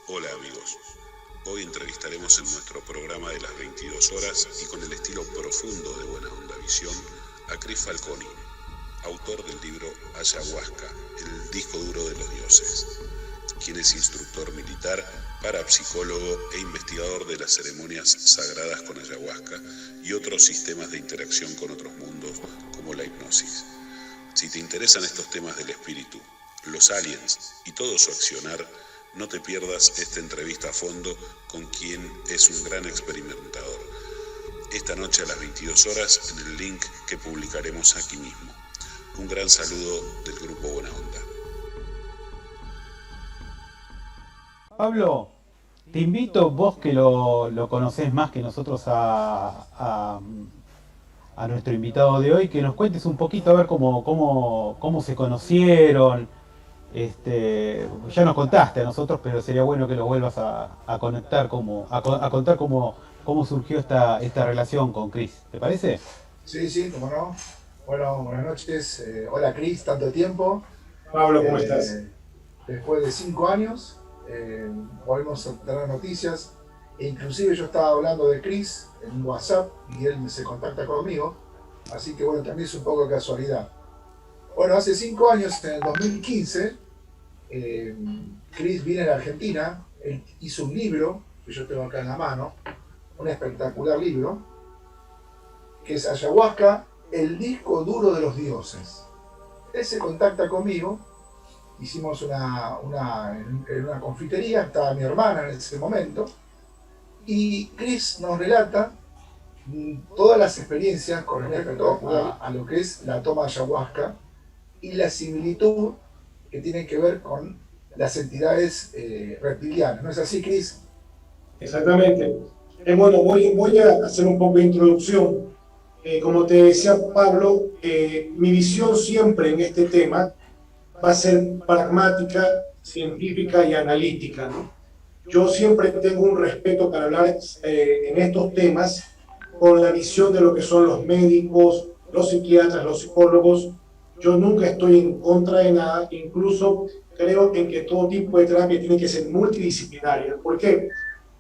Hola amigos, hoy entrevistaremos en nuestro programa de las 22 horas y con el estilo profundo de Buena Onda Visión a Cris Falconi, autor del libro Ayahuasca, el disco duro de los dioses, quien es instructor militar, parapsicólogo e investigador de las ceremonias sagradas con ayahuasca y otros sistemas de interacción con otros mundos como la hipnosis. Si te interesan estos temas del espíritu, los aliens y todo su accionar, no te pierdas esta entrevista a fondo con quien es un gran experimentador. Esta noche a las 22 horas en el link que publicaremos aquí mismo. Un gran saludo del Grupo Buena Onda. Pablo, te invito, vos que lo conocés más que nosotros a nuestro invitado de hoy, que nos cuentes un poquito a ver cómo se conocieron. Ya nos contaste a nosotros, pero sería bueno que lo vuelvas a conectar, a contar cómo surgió esta relación con Cris. ¿Te parece? Sí, cómo no. Bueno, buenas noches. Hola Cris, tanto tiempo. Pablo, ¿cómo estás? Después de 5 años, volvemos a tener noticias. E inclusive yo estaba hablando de Cris en WhatsApp y él se contacta conmigo. Así que bueno, también es un poco de casualidad. Bueno, hace 5 años, en el 2015, Cris viene a la Argentina. Él hizo un libro, que yo tengo acá en la mano, un espectacular libro, que es Ayahuasca, el disco duro de los dioses. Él se contacta conmigo, hicimos en una confitería, estaba mi hermana en ese momento, y Cris nos relata todas las experiencias con respecto a lo que es la toma de ayahuasca y la similitud que tiene que ver con las entidades reptilianas. ¿No es así, Cris? Exactamente. Bueno, voy a hacer un poco de introducción. Como te decía Pablo, mi visión siempre en este tema va a ser pragmática, científica y analítica, ¿no? Yo siempre tengo un respeto para hablar en estos temas con la visión de lo que son los médicos, los psiquiatras, los psicólogos. Yo nunca estoy en contra de nada, incluso creo en que todo tipo de terapia tiene que ser multidisciplinaria. ¿Por qué?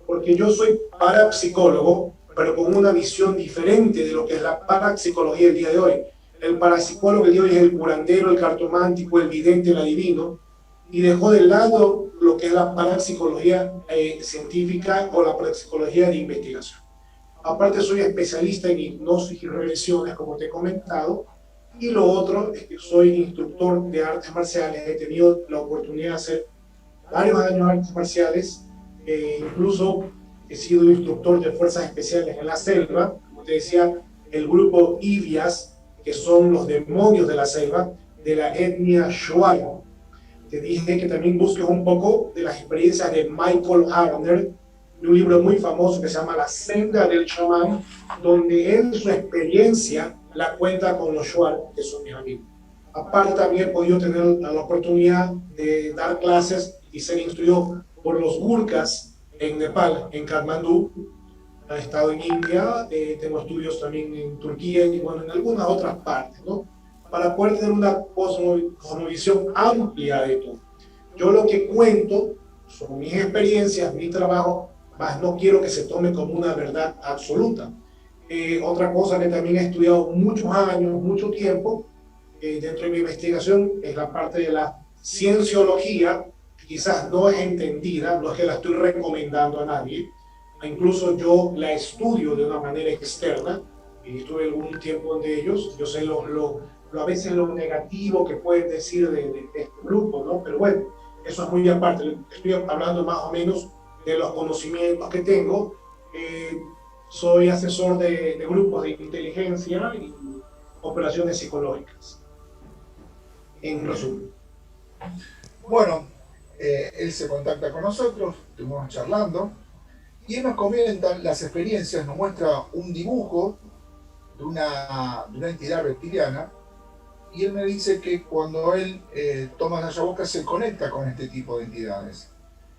Porque yo soy parapsicólogo, pero con una visión diferente de lo que es la parapsicología del día de hoy. El parapsicólogo del día de hoy es el curandero, el cartomántico, el vidente, el adivino, y dejó de lado lo que es la parapsicología científica o la parapsicología de investigación. Aparte soy especialista en hipnosis y regresiones, como te he comentado, y lo otro es que soy instructor de artes marciales. He tenido la oportunidad de hacer varios años artes marciales, incluso he sido instructor de fuerzas especiales en la selva, como te decía, el grupo Ivias, que son los demonios de la selva, de la etnia Shuar. Te dije que también busques un poco de las experiencias de Michael Harner, de un libro muy famoso que se llama La Senda del Chamán, donde él su experiencia la cuenta con los Shuar, que son mis amigos. Aparte también he podido tener la oportunidad de dar clases y ser instruido por los Gurkhas en Nepal, en Katmandú. He estado en India, tengo estudios también en Turquía y bueno, en algunas otras partes, ¿no? Para poder tener una cosmovisión amplia de todo. Yo lo que cuento son mis experiencias, mi trabajo, más no quiero que se tome como una verdad absoluta. Otra cosa que también he estudiado muchos años, mucho tiempo, dentro de mi investigación es la parte de la cienciología, que quizás no es entendida, no es que la estoy recomendando a nadie, incluso yo la estudio de una manera externa, y estuve algún tiempo de ellos, yo sé a veces lo negativo que pueden decir de este grupo, ¿no? Pero bueno, eso es muy aparte, estoy hablando más o menos de los conocimientos que tengo. Soy asesor de grupos de inteligencia y operaciones psicológicas, en resumen. Bueno, él se contacta con nosotros, estuvimos charlando, y él nos comenta las experiencias, nos muestra un dibujo de una entidad reptiliana, y él me dice que cuando él toma la ayahuasca se conecta con este tipo de entidades.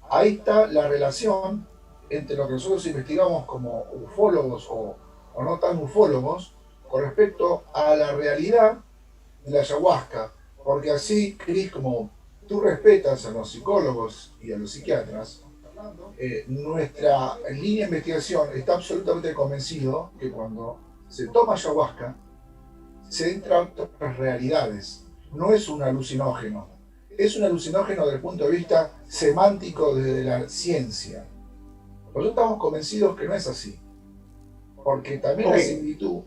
Ahí está la relación entre lo que nosotros investigamos como ufólogos o no tan ufólogos con respecto a la realidad de la ayahuasca. Porque así, Cris, como tú respetas a los psicólogos y a los psiquiatras, nuestra línea de investigación está absolutamente convencido que cuando se toma ayahuasca se entra a otras realidades. No es un alucinógeno. Es un alucinógeno desde el punto de vista semántico desde la ciencia. Nosotros estamos convencidos que no es así. Porque también la similitud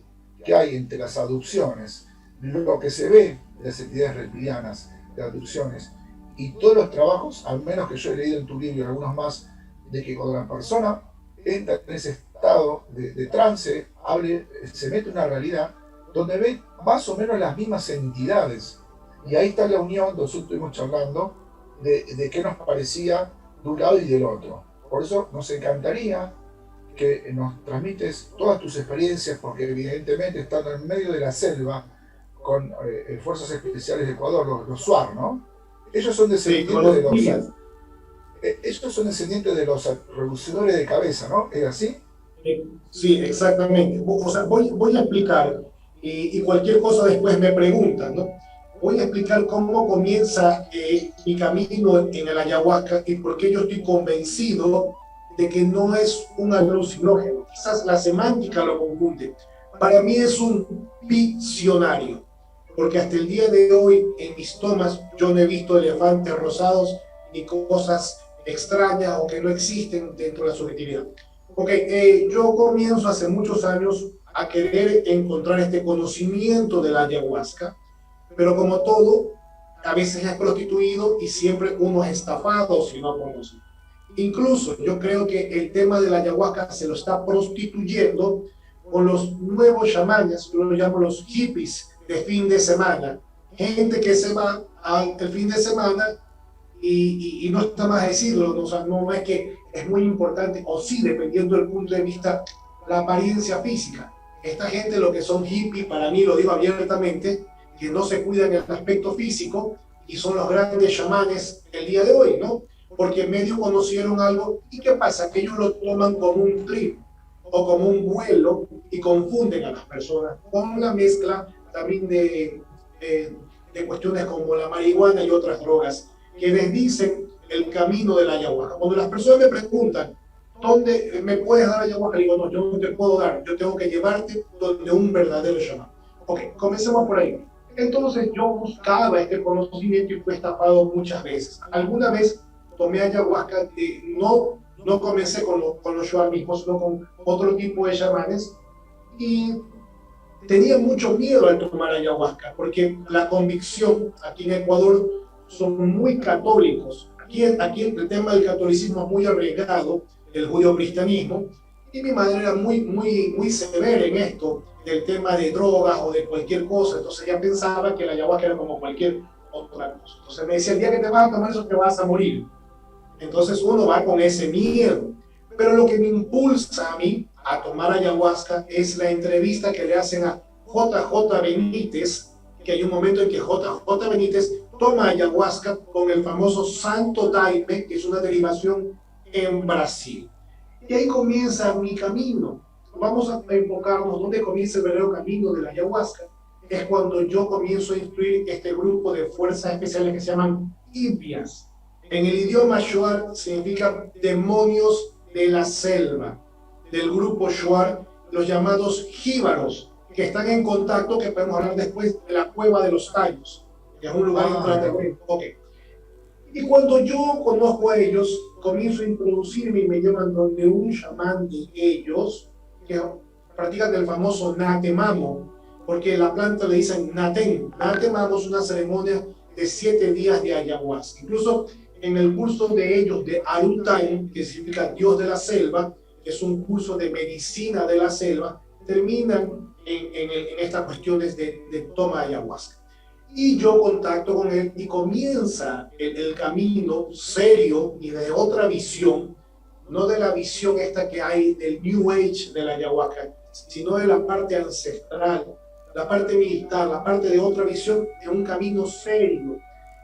que hay entre las abducciones, lo que se ve de las entidades reptilianas, de abducciones, y todos los trabajos, al menos que yo he leído en tu libro y algunos más, de que cuando la persona entra en ese estado de trance, se mete en una realidad donde ve más o menos las mismas entidades. Y ahí está la unión, nosotros estuvimos charlando, de qué nos parecía de un lado y del otro. Por eso nos encantaría que nos transmites todas tus experiencias, porque evidentemente estando en medio de la selva con Fuerzas Especiales de Ecuador, los SUAR, ¿no? Ellos son descendientes de los revolucionarios de cabeza, ¿no? ¿Es así? Sí, exactamente. O sea, voy a explicar, y cualquier cosa después me preguntan, ¿no? Voy a explicar cómo comienza mi camino en el ayahuasca y por qué yo estoy convencido de que no es un alucinógeno. Quizás la semántica lo confunde. Para mí es un visionario, porque hasta el día de hoy en mis tomas yo no he visto elefantes rosados ni cosas extrañas o que no existen dentro de la subjetividad. Yo comienzo hace muchos años a querer encontrar este conocimiento de la ayahuasca, pero como todo, a veces es prostituido y siempre uno es estafado si no conoce. Incluso yo creo que el tema de la ayahuasca se lo está prostituyendo con los nuevos chamanes, yo los llamo los hippies de fin de semana. Gente que se va el fin de semana y no está más decirlo, ¿no? O sea, no es que es muy importante, o sí, dependiendo del punto de vista, la apariencia física. Esta gente, lo que son hippies, para mí, lo digo abiertamente, que no se cuidan el aspecto físico y son los grandes chamanes el día de hoy, ¿no? Porque medio conocieron algo. ¿Y qué pasa? Que ellos lo toman como un trip o como un vuelo y confunden a las personas con la mezcla también de cuestiones como la marihuana y otras drogas que les dicen el camino de la ayahuasca. Cuando las personas me preguntan, ¿dónde me puedes dar ayahuasca? Digo, no, yo no te puedo dar, yo tengo que llevarte donde un verdadero chamán. Ok, comencemos por ahí. Entonces yo buscaba este conocimiento y fui estafado muchas veces. Alguna vez tomé ayahuasca, no comencé con los shuar mismos, sino con otro tipo de chamanes, y tenía mucho miedo al tomar ayahuasca, porque la convicción aquí en Ecuador son muy católicos. Aquí el tema del catolicismo es muy arraigado, el judio-cristianismo, y mi madre era muy severa en esto, del tema de drogas o de cualquier cosa. Entonces ella pensaba que la ayahuasca era como cualquier otra cosa. Entonces me decía, el día que te vas a tomar eso te vas a morir. Entonces uno va con ese miedo. Pero lo que me impulsa a mí a tomar ayahuasca es la entrevista que le hacen a JJ Benítez, que hay un momento en que JJ Benítez toma ayahuasca con el famoso Santo Daime, que es una derivación en Brasil. Y ahí comienza mi camino. Vamos a enfocarnos dónde comienza el verdadero camino de la ayahuasca. Es cuando yo comienzo a instruir este grupo de fuerzas especiales que se llaman Ipias. En el idioma shuar significa demonios de la selva. Del grupo shuar, los llamados jíbaros, que están en contacto, que podemos hablar después de la cueva de los tallos, que es un lugar intraterreno. Okay. Y cuando yo conozco a ellos, comienzo a introducirme y me llevan donde un chamán de ellos, que practican el famoso natemamo, porque la planta le dicen naten. Natemamo es una ceremonia de 7 días de ayahuasca. Incluso en el curso de ellos de Arutain, que significa Dios de la selva, que es un curso de medicina de la selva, terminan en estas cuestiones de toma de ayahuasca. Y yo contacto con él y comienza el camino serio y de otra visión, no de la visión esta que hay del New Age de la ayahuasca, sino de la parte ancestral, la parte militar, la parte de otra visión, de un camino serio.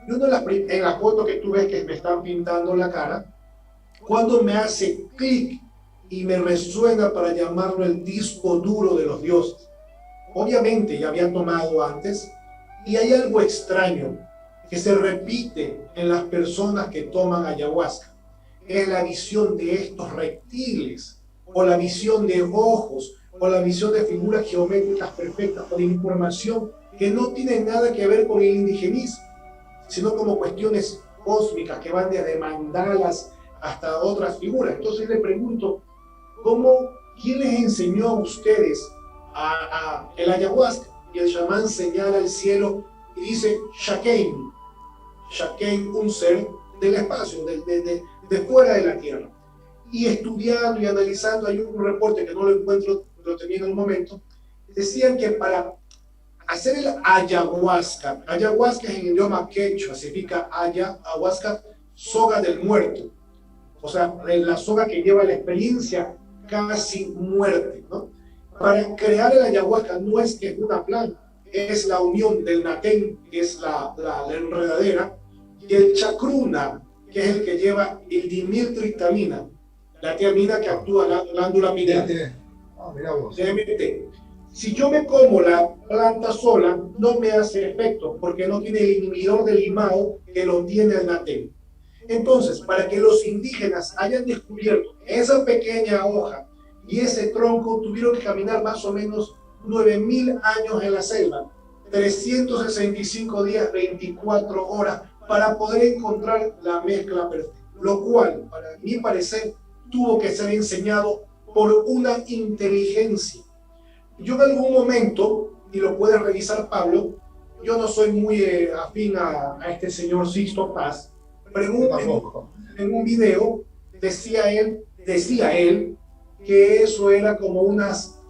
Y uno en la foto que tú ves que me están pintando la cara, cuando me hace clic y me resuena para llamarlo el disco duro de los dioses. Obviamente ya había tomado antes, y hay algo extraño que se repite en las personas que toman ayahuasca. es la visión de estos reptiles, o la visión de ojos, o la visión de figuras geométricas perfectas, o de información que no tienen nada que ver con el indigenismo, sino como cuestiones cósmicas que van desde mandalas hasta otras figuras. Entonces le pregunto, ¿quién les enseñó a ustedes el ayahuasca? Y el chamán señala el cielo y dice Shakain, un ser del espacio, de fuera de la Tierra. Y estudiando y analizando, hay un reporte que no lo encuentro, lo tenía en el momento, decían que para hacer el ayahuasca es en idioma quechua, significa ayahuasca, soga del muerto, o sea, la soga que lleva la experiencia casi muerte, ¿no? Para crear el ayahuasca no es que es una planta, es la unión del natén, que es la enredadera, y el chacruna, que es el que lleva el dimetiltriptamina, la tiamina que actúa en la glándula pineal. Mirá vos. Si yo me como la planta sola, no me hace efecto, porque no tiene el inhibidor del limao que lo tiene el natén. Entonces, para que los indígenas hayan descubierto esa pequeña hoja y ese tronco, tuvieron que caminar más o menos 9.000 años en la selva, 365 días, 24 horas, para poder encontrar la mezcla perfecta. Lo cual, para mi parecer, tuvo que ser enseñado por una inteligencia. Yo en algún momento, y lo puede revisar Pablo, yo no soy muy afín a este señor Sixto Paz, pero en un video decía él que eso era como unas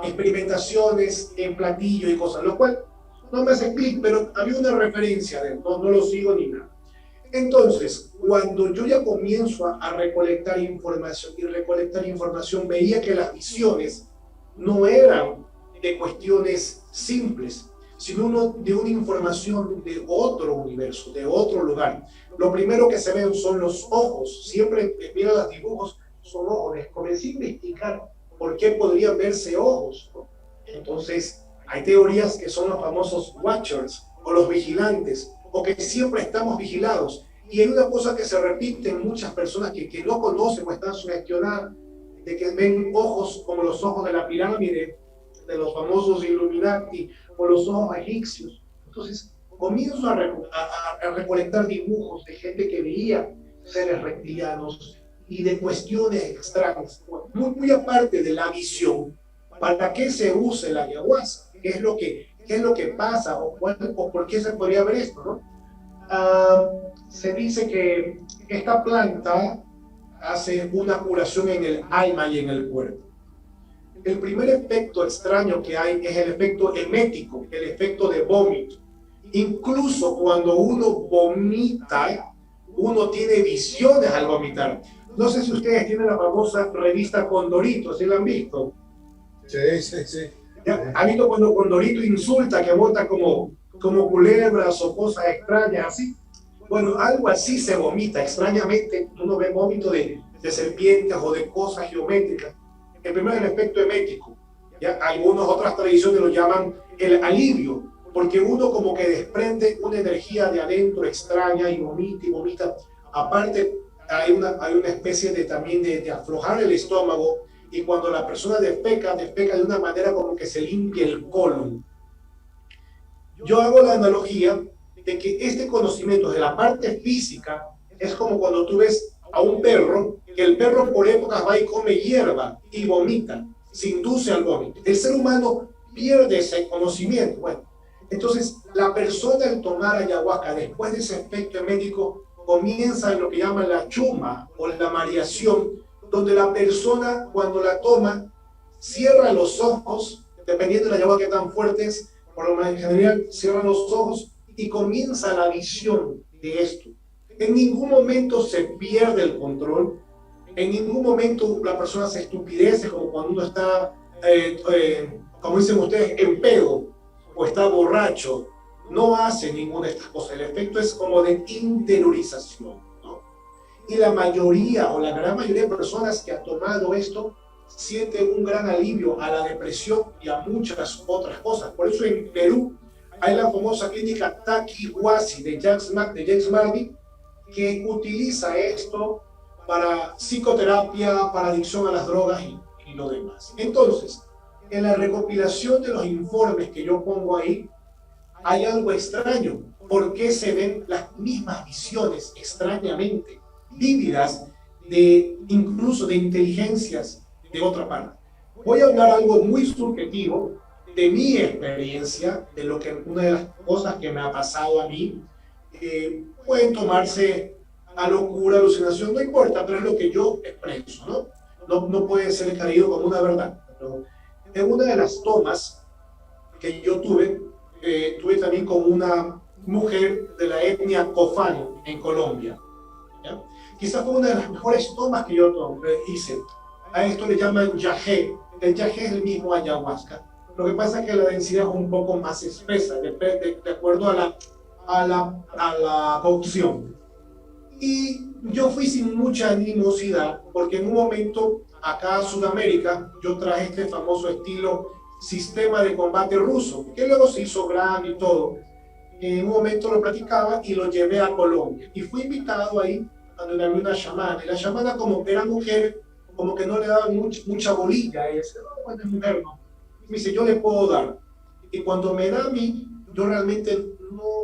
experimentaciones en platillo y cosas, lo cual no me hace clic, pero había una referencia de él, no lo sigo ni nada. Entonces, cuando yo ya comienzo a recolectar información, veía que las visiones no eran de cuestiones simples, sino de una información de otro universo, de otro lugar. Lo primero que se ven son los ojos. Siempre mira los dibujos, son ojos. Les comencé a investigar por qué podrían verse ojos, ¿no? Entonces, hay teorías que son los famosos watchers o los vigilantes, o que siempre estamos vigilados. Y hay una cosa que se repite en muchas personas que no conocen o están sugestionadas, de que ven ojos como los ojos de la pirámide, de los famosos Illuminati, o los ojos egipcios. Entonces, comienzo a recolectar dibujos de gente que veía seres reptilianos y de cuestiones extrañas, muy aparte de la visión. ¿Para qué se usa el ayahuasca? ¿Qué es lo que pasa? ¿O por qué se podría ver esto, no? Se dice que esta planta hace una curación en el alma y en el cuerpo. El primer efecto extraño que hay es el efecto emético, el efecto de vómito. Incluso cuando uno vomita, uno tiene visiones al vomitar. No sé si ustedes tienen la famosa revista Condorito, ¿sí la han visto? Sí. ¿Han visto cuando Condorito insulta, que bota como culebras o cosas extrañas así? Bueno, algo así se vomita. Extrañamente, uno ve vómito de serpientes o de cosas geométricas. El primero es el efecto emético. ¿Ya? Algunas otras tradiciones lo llaman el alivio, porque uno como que desprende una energía de adentro extraña y vomita. Aparte, hay una especie también de aflojar el estómago, y cuando la persona defeca de una manera como que se limpia el colon. Yo hago la analogía de que este conocimiento de la parte física es como cuando tú ves a un perro, que el perro por épocas va y come hierba y vomita, se induce al vómito. El ser humano pierde ese conocimiento. Bueno, entonces la persona al tomar ayahuasca, después de ese efecto médico, comienza en lo que llaman la chuma o la mareación, donde la persona cuando la toma cierra los ojos, dependiendo de la ayahuasca que tan fuerte es, por lo general cierra los ojos y comienza la visión de esto. En ningún momento se pierde el control, en ningún momento la persona se estupidece como cuando uno está, como dicen ustedes, en pedo o está borracho. No hace ninguna de estas cosas. El efecto es como de interiorización, ¿no? Y la mayoría o la gran mayoría de personas que han tomado esto sienten un gran alivio a la depresión y a muchas otras cosas. Por eso en Perú hay la famosa clínica Taki Huasi de James Marty, que utiliza esto para psicoterapia, para adicción a las drogas y lo demás. Entonces, en la recopilación de los informes que yo pongo ahí, hay algo extraño. ¿Por qué se ven las mismas visiones extrañamente vívidas incluso de inteligencias de otra parte? Voy a hablar algo muy subjetivo de mi experiencia, de lo que una de las cosas que me ha pasado a mí. Pueden tomarse a locura, alucinación, no importa, pero es lo que yo expreso, ¿no? No puede ser caído como una verdad. Pero en una de las tomas que yo tuve también con una mujer de la etnia Cofán en Colombia, ¿ya? Quizás fue una de las mejores tomas que yo hice. A esto le llaman yagé. El yagé es el mismo ayahuasca. Lo que pasa es que la densidad es un poco más espesa, de acuerdo a la cocción. Y yo fui sin mucha animosidad, porque en un momento, acá en Sudamérica, yo traje este famoso estilo sistema de combate ruso, que luego se hizo grande y todo. En un momento lo practicaba y lo llevé a Colombia. Y fui invitado ahí a donde había una chamana. Y la chamana, como era mujer, como que no le daban mucha bolilla. Y decía, no, bueno, es mujer, no. Me dice, yo le puedo dar. Y cuando me da a mí, yo realmente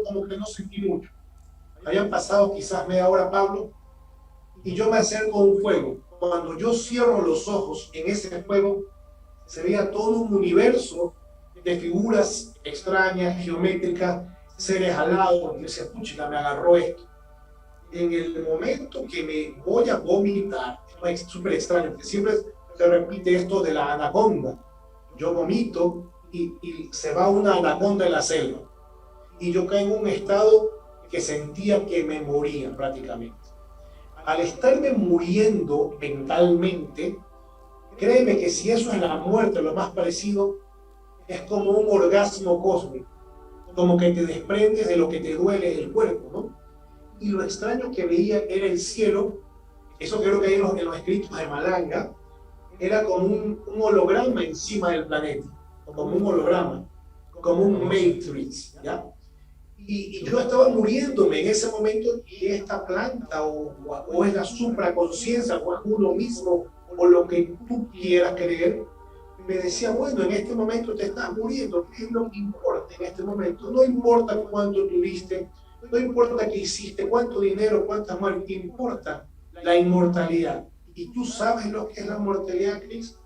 como que no sentí mucho. Habían pasado quizás media hora, Pablo, y yo me acerco a un fuego. Cuando yo cierro los ojos en ese fuego, se veía todo un universo de figuras extrañas, geométricas, seres alados. Y yo decía, pucha, me agarró esto. En el momento que me voy a vomitar, es súper extraño, porque siempre se repite esto de la anaconda. Yo vomito y se va una anaconda en la selva. Y yo caigo en un estado que sentía que me moría prácticamente. Al estarme muriendo mentalmente, créeme que si eso es la muerte, lo más parecido, es como un orgasmo cósmico, como que te desprendes de lo que te duele del cuerpo, ¿no? Y lo extraño que veía era el cielo, eso creo que hay en los escritos de Malanga, era como un holograma encima del planeta, como un holograma, como un Matrix, ¿ya? Y yo estaba muriéndome en ese momento, y esta planta o es la supraconciencia o es uno mismo o lo que tú quieras creer, me decía, bueno, en este momento te estás muriendo, ¿qué es lo que importa en este momento? No importa cuánto tuviste, no importa qué hiciste, cuánto dinero, cuántas muertes, importa la inmortalidad. ¿Y tú sabes lo que es la inmortalidad, Cris?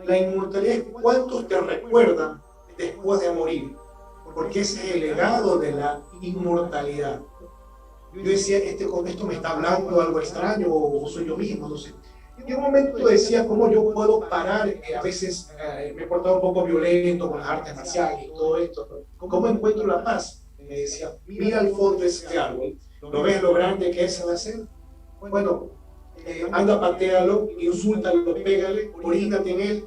La inmortalidad es cuántos te recuerdan después de morir, porque ese es el legado de la inmortalidad. Yo decía, con esto me está hablando algo extraño, o soy yo mismo, no sé. Y en un momento decía, ¿cómo yo puedo parar? A veces me he portado un poco violento con las artes marciales y todo esto. ¿Cómo encuentro la paz? Me decía, mira al fondo de ese árbol, ¿lo ves lo grande que es el hacer? Bueno, anda, patealo, insúltalo, pégale, orínate en él,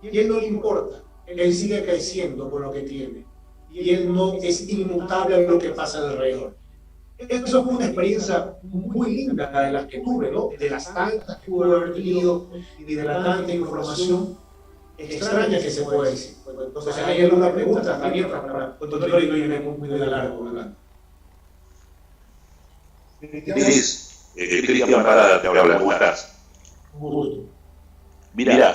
y él no le importa. Él sigue creciendo con lo que tiene. Y él no es inmutable a lo que pasa alrededor. Eso fue una experiencia muy linda de las que tuve, ¿no? De las tantas que pude haber tenido y de la tanta información extraña que se puede decir. Entonces, ¿hay alguna pregunta también para continuar y no irme muy de largo, ¿verdad? Cris, Cristian Parada te habla, ¿cómo estás? Mira,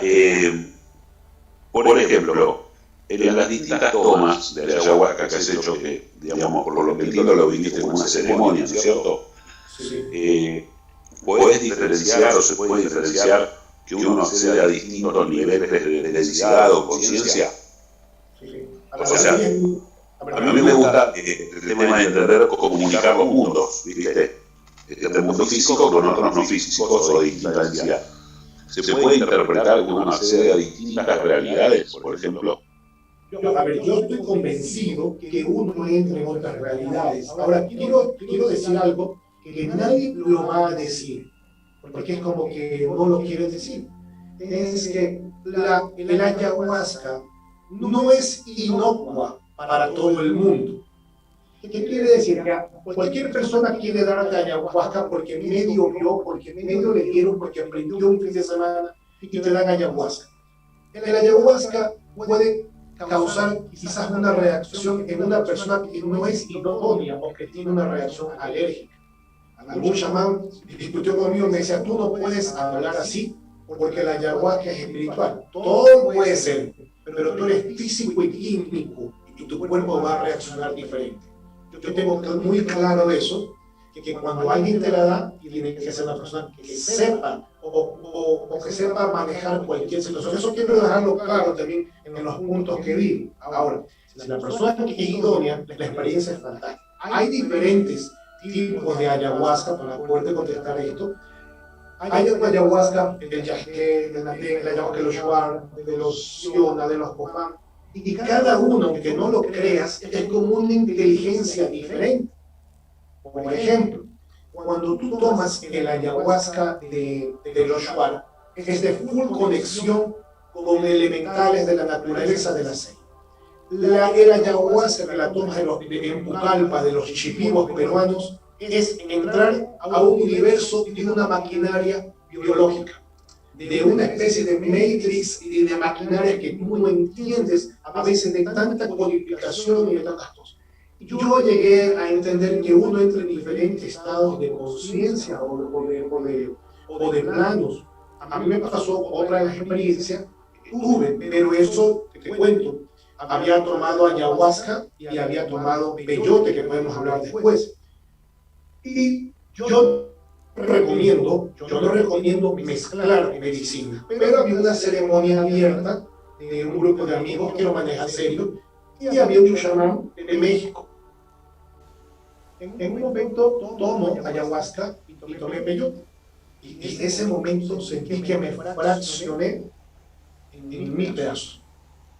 por ejemplo, en las distintas tomas de ayahuasca que has hecho, que, digamos, por lo que entiendo lo viviste como una ceremonia, ¿no es cierto? Sí. ¿Podés diferenciar o se puede diferenciar que uno accede a distintos niveles de densidad o conciencia? Sí. O sea, a mí me gusta el tema de entender o comunicar los mundos, ¿viste? Este mundo físico con otros no físicos o de distinta densidad. ¿Se puede interpretar que uno accede a distintas realidades, por ejemplo? Yo estoy convencido que uno entra en otras realidades. Ahora, quiero decir algo que nadie lo va a decir, porque es como que no lo quieren decir. Es que el ayahuasca no es inocua para todo el mundo. ¿Qué quiere decir? Que cualquier persona quiere darte ayahuasca porque medio vio, porque medio le dieron, porque aprendió un fin de semana y te dan ayahuasca. El ayahuasca puede causar quizás una reacción en una persona que no es idónea o que tiene una reacción alérgica. Algún chamán discutió conmigo, me decía, tú no puedes hablar así porque la ayahuasca es espiritual. Todo puede ser, pero tú eres físico y químico y tu cuerpo va a reaccionar diferente. Yo tengo muy claro eso, que cuando alguien te la da, tiene que ser una persona que sepa o que sepa manejar cualquier situación. Eso quiero dejarlo claro también en los puntos que digo. Ahora, si la persona que es idónea, la experiencia es fantástica. Hay diferentes tipos de ayahuasca, para poderte contestar esto. Hay una ayahuasca, el yasqué, la ayahuasca de los shuar, de los siona, de los cofán, y cada uno, aunque no lo creas, es como una inteligencia diferente. Por ejemplo, cuando tú tomas el ayahuasca de los shuar, es de full conexión con elementales de la naturaleza de la selva. El ayahuasca que la tomas en Pucallpa, de los chipivos peruanos, es entrar a un universo de una maquinaria biológica, de una especie de matrix y de maquinaria que tú no entiendes a veces de tanta codificación y de tantas cosas. Yo llegué a entender que uno entra en diferentes estados de conciencia o de planos. A mí me pasó otra de las experiencias que tuve, pero eso te cuento. Había tomado ayahuasca y había tomado peyote, que podemos hablar después. Y yo no recomiendo mezclar medicina, pero había una ceremonia abierta de un grupo de amigos que lo manejan serio, y había un chamán de México. En un momento tomo ayahuasca y tomé peyote, y en ese momento sentí que me fraccioné en 1000 pedazos.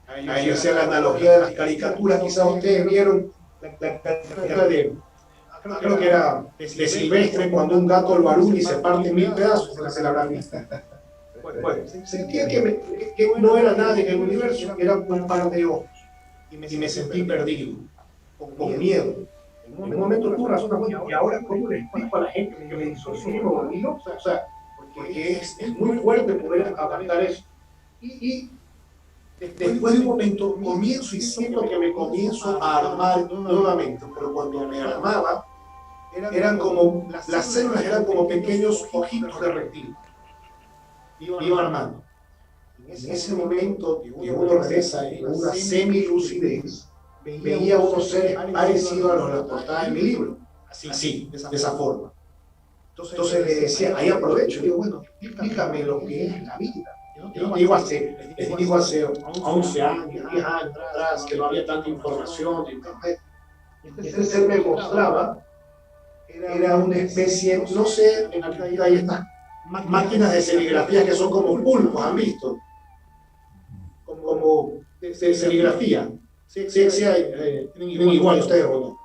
Ahí hacía la analogía de las caricaturas, quizás ustedes vieron la caricatura de, creo que era de Silvestre, cuando un gato lo aruña y se parte en 1000 pedazos, se la habrán visto. Bueno, sentía que no era nada en el universo, que era un par de ojos, y me sentí perdido, con miedo. En un momento tú razonas, bueno, y ahora cómo le explico a la gente que me disocié y me volví loco, o sea, porque es muy fuerte poder aguantar eso. Y después de un momento comienzo y siento que me comienzo a armar nuevamente, pero cuando me armaba, eran como, las células eran como pequeños ojitos de reptil. Iba armando. En ese momento, y uno regresa en una semi-lucidez, veía unos seres parecidos a los de la portada de mi libro, así, de esa forma. Entonces le decía, ahí aprovecho, digo, bueno, explícame lo que es la vida. Yo digo hace 11 años, 10 años atrás, que no había tanta información de internet. Este ser me mostraba, era una especie, no sé, en Argentina hay estas máquinas de serigrafía que son como pulpos, ¿han visto? Como de serigrafía. Sí, tienen igual ustedes o no.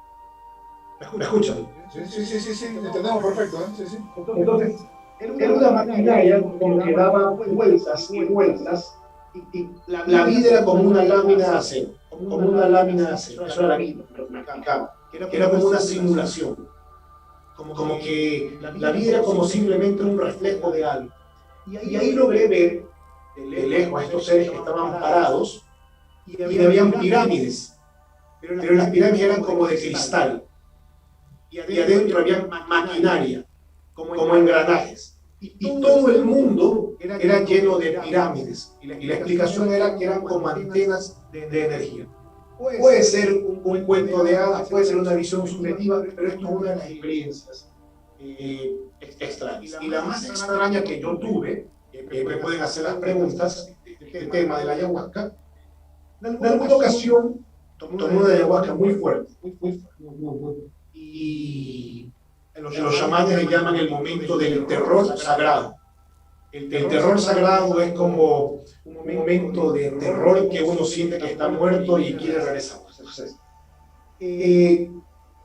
¿Me escuchan? Sí, entendemos perfecto, ¿eh? Sí. Entonces, era una maquinaria como que daba vueltas y vueltas, y la vida era como una lámina de acero, eso era la vida, lo que me explicaba, que era como una simulación, como que la vida era como simplemente un reflejo de algo. Y ahí logré ver de lejos a estos seres que estaban parados, y habían pirámides, pero las pirámides eran como de cristal, y adentro había maquinaria, como engranajes, y todo el mundo era lleno de pirámides, y la explicación era que eran como antenas de energía. Puede ser un cuento de hadas, puede ser una visión subjetiva, pero esto es una de las experiencias extrañas. Y la más extraña que yo tuve, que me pueden hacer las preguntas, el tema de la ayahuasca, en alguna ocasión tomé una ayahuasca muy fuerte, y los chamanes le llaman el momento del terror sagrado. El terror sagrado es como un momento de terror que uno siente que está muerto y quiere regresar. Entonces,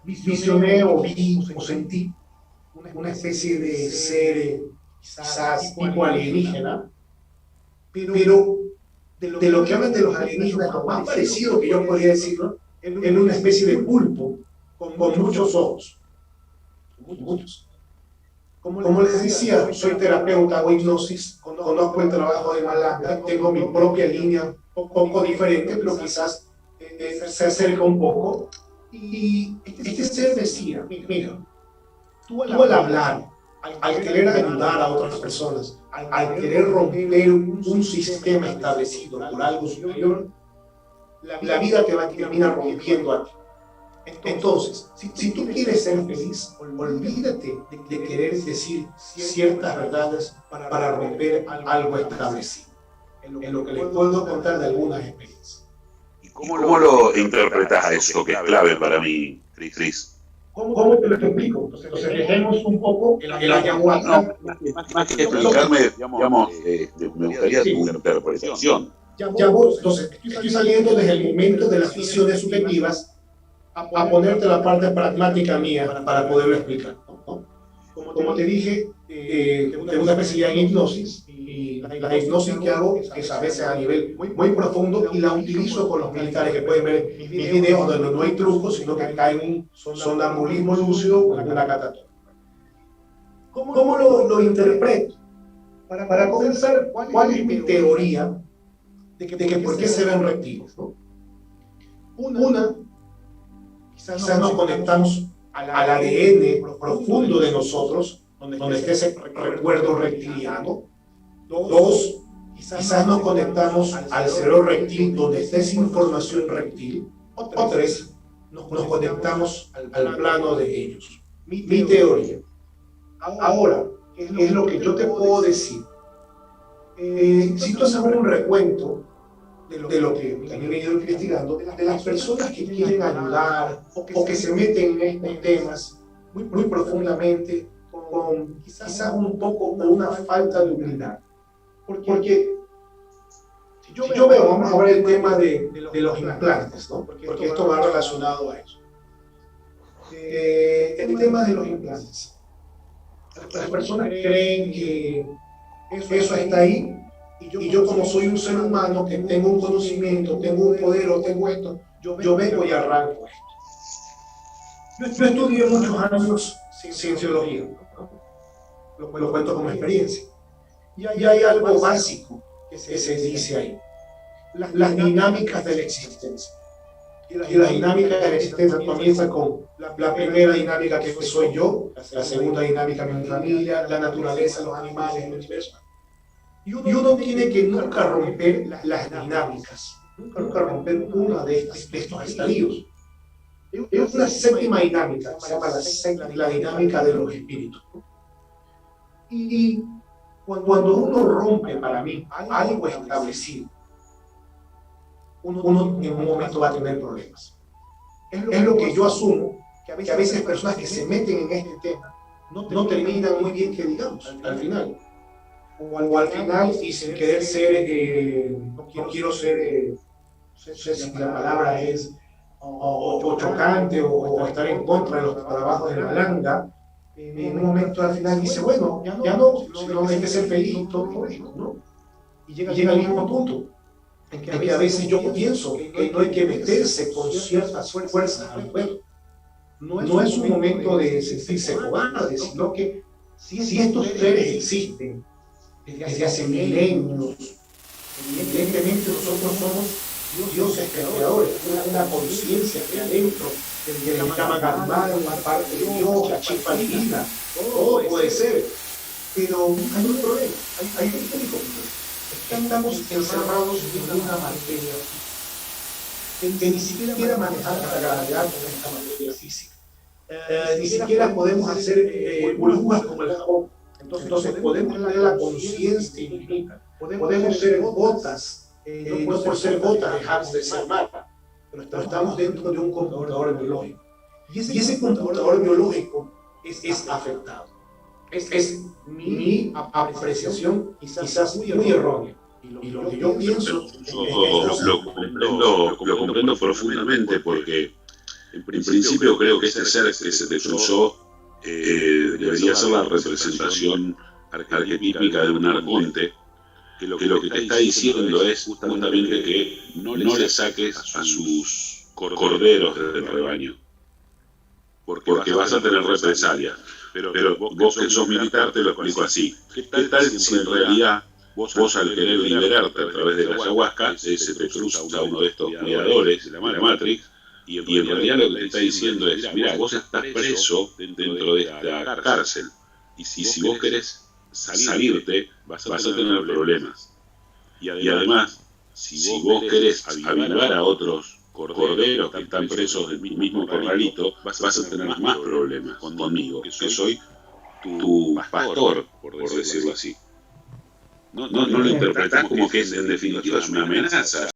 visioné o vi o sentí una especie de ser quizás tipo alienígena, pero de lo que hablan de los alienígenas, lo más parecido que yo podría decirlo, en una especie de pulpo con muchos ojos. Muchos. Como les decía, soy terapeuta, hago hipnosis, conozco el trabajo de Malanga, tengo mi propia línea, un poco diferente, pero quizás se acerca un poco. Y este ser decía, mira, tú al hablar, al querer ayudar a otras personas, al querer romper un sistema establecido por algo superior, la vida te va a terminar rompiendo a ti. Entonces, si tú quieres ser feliz, olvídate de querer decir ciertas verdades para romper algo establecido. En lo que les puedo contar de algunas experiencias. ¿Y cómo lo interpretas a eso que es clave para mí, Cris? ¿Cómo te lo explico? Entonces dejemos un poco el ayahuasca. Más que explicarme, digamos, me gustaría tu interpretación. Ya vos, entonces, estoy saliendo desde el momento de las visiones subjetivas a ponerte la parte pragmática mía para poderlo explicar, ¿no? Como te dije, tengo una especialidad en hipnosis, y la hipnosis que hago es a veces a nivel muy profundo, y la utilizo con los militares, que pueden ver mis videos donde no hay trucos, sino que cae un sonambulismo lúcido con una catatón. ¿Cómo lo interpreto? Para comenzar, ¿cuál es mi teoría de que por qué se ven reptiles, ¿no? Una, quizás nos conectamos al ADN profundo de nosotros, donde esté ese recuerdo reptiliano. Dos, quizás nos conectamos al cerebro reptil, donde esté esa información reptil. O tres, nos conectamos al plano de ellos. Mi teoría. Ahora, ¿qué es lo que yo te puedo decir? Si tú haces un recuento de lo que también he ido investigando, de las personas que quieren ayudar o que se meten en estos temas muy profundamente, con quizás un poco una falta de humildad. Porque si yo veo, vamos a ver el tema de los implantes, ¿no? Porque esto va relacionado a eso. El tema de los implantes. Las personas creen que eso está ahí, y yo como soy un ser humano que tengo un conocimiento, tengo un poder o tengo esto, yo vengo y arranco esto. Yo estudié muchos años cienciología, lo cuento como experiencia, y hay algo básico que se dice ahí: las dinámicas de la existencia. Y la dinámica de la existencia comienza con la primera dinámica, que soy yo; la segunda dinámica, mi familia; la naturaleza, los animales, el universo. Y uno tiene que nunca romper las dinámicas, nunca romper una de estos estadios. Es una séptima dinámica, se llama la dinámica de los espíritus. Y cuando uno rompe, para mí, algo establecido, uno en un momento va a tener problemas. Es lo que yo asumo, que a veces personas que se meten en este tema no terminan muy bien, que digamos, al final. O al final, y sin querer ser, no quiero ser, no sé si la palabra es o chocante o estar en contra de los trabajos de Malanga, en un momento al final dice, bueno, ya no hay que ser feliz y todo esto, ¿no? Y llega al mismo punto, en que a veces yo pienso que no hay que meterse con ciertas fuerzas al juego. No es un momento de sentirse cobarde, sino que si estos seres existen desde hace milenios, evidentemente nosotros somos dioses creadores, una conciencia que adentro, que la llama Karmán, una parte de Dios, la chispa divina, todo puede ser, pero hay un problema, hay un único problema. Estamos encerrados en una materia que ni siquiera manejamos la gravedad con esta materia física. Ni siquiera podemos hacer burbujas como el jabón. Entonces podemos tener la conciencia infinita, podemos ser gotas, no por ser gotas dejamos de ser mar, pero estamos dentro de un computador biológico. Y ese computador biológico es afectado. Es mi apreciación, quizás muy errónea. Y lo que yo pienso lo comprendo profundamente, porque en principio creo que este ser que se destruyó debería ser la representación arquetípica de un arconte, que lo que te está diciendo es justamente que no le saques a sus corderos del rebaño, porque vas a tener represalias. Pero vos que sos militar, te lo explico así: ¿qué tal si en realidad vos, al querer liberarte a través de la ayahuasca, se te cruza uno de estos mediadores de la Matrix, Y en realidad lo que te está diciendo es, mira, vos estás preso dentro de esta cárcel. Y si vos querés salirte, vas a tener problemas. Y además, si vos querés avivar a otros corderos que están presos del mismo corralito, vas a tener más problemas conmigo, que soy tu pastor, por decirlo así. No lo interpretás como que en definitiva es una amenaza.